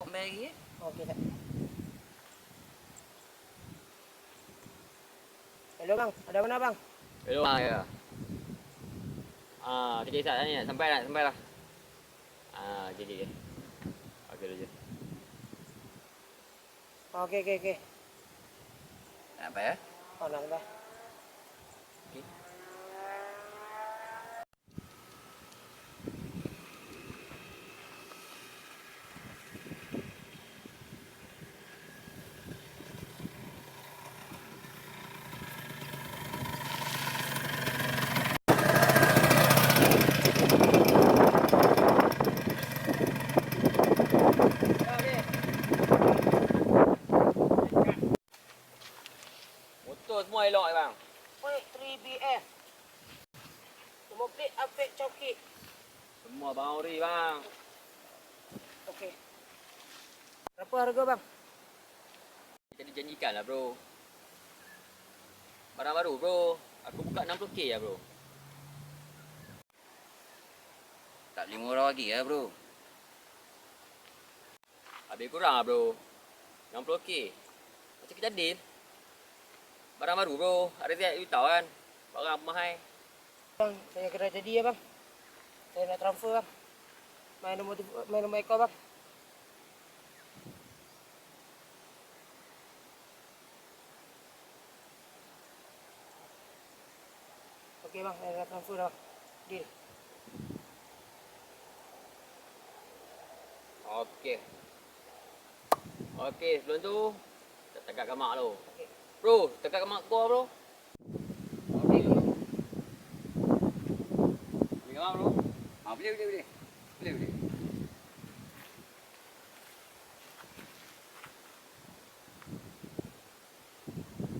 Mari. Okey tak? Hello bang, ada mana bang? Hello ya. Okey Sat ni sampai dah, sampai dah. Okey. Okey dulu je. Okey. Apa ya? Oh, nak dah. Okey. Motor semua elok bang. Oi, 3BF. Nombor plate Afek Coki. Semua bang ori bang. Okey. Berapa harga bang? Jadi janjikan lah bro. Barang baru bro. Aku buka 60k lah bro. Tak boleh murah lagi ya bro. Habis kurang lah bro. 60k. Macam kita deal. Barang baru bro. Ada siap you tahu kan. Barang mahal. Bang, saya kena jadi ya bang. Saya nak transfer bang. Main nombor ekor bang. Okey bang, saya nak transfer dah. Deal. Okey. Okey, sebelum tu kita tegakkan mak tu. Okey. Bro, tegakkan mak gua bro. Okey. Boleh mak bro. Boleh.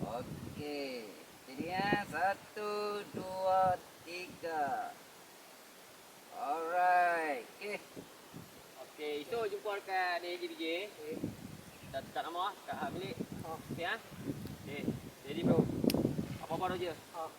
Okey. Jadi ya, 1, 2, 3. Alright. Okey. Okey, esok jumpa dekat DJ. Kita tekat nama kat hak bilik. Oh. Okey ah. Okey. Jadi bro. Apa-apa tu je. Oh.